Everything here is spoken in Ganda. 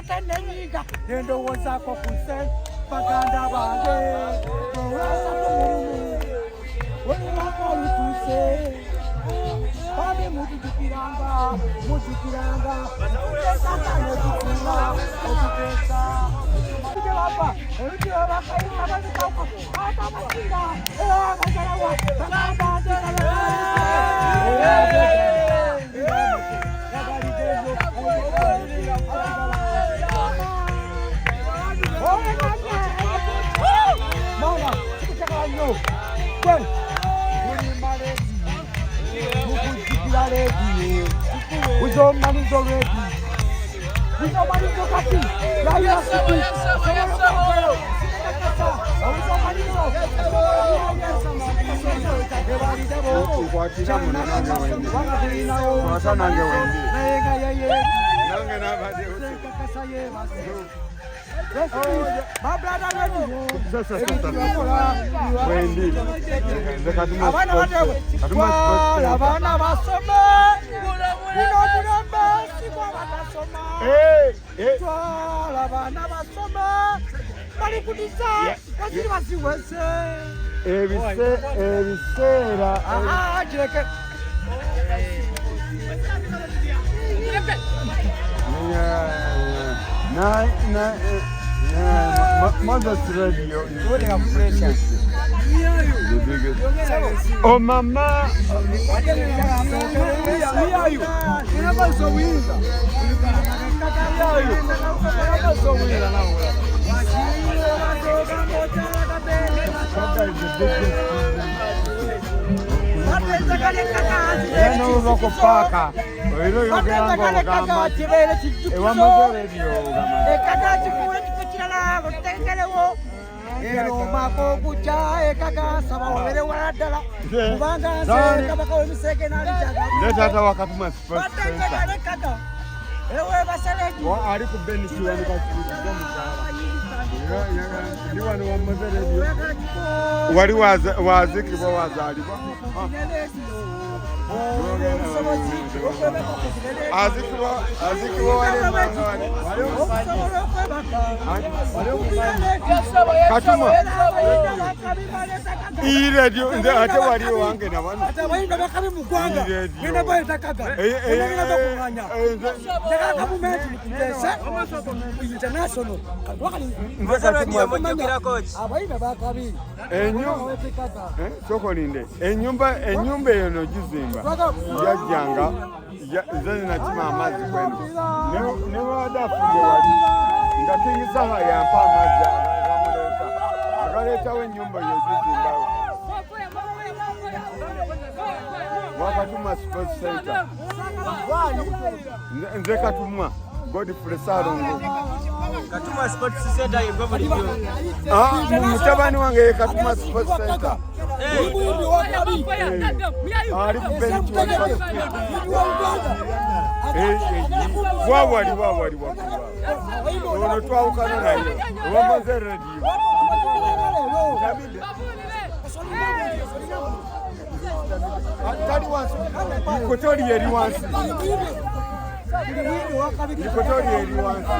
Kenenga, Nendo was up of Hussein, Baganda Bade, Rasa Muru, what do I call you to say? Babi Mutukiranga, Mutukiranga, Mother's Radio is the biggest. Oh, Mama! What was it? Enyumba eno gizimba yajjanga zalina kima amazzi kwenu ne wadafuye wali nga King Saha yampa amazzi agaleetawo ennyumba yezizimbawo Wakatuma Sports Center nze Katumwa Godfrey Salongo Katuma Sports Center mutabani wange Katuma Sports Center ali ku bench wawali ono twawukana naye owamaze radio tali wansi ikotori eri wansi ikotori eri wansi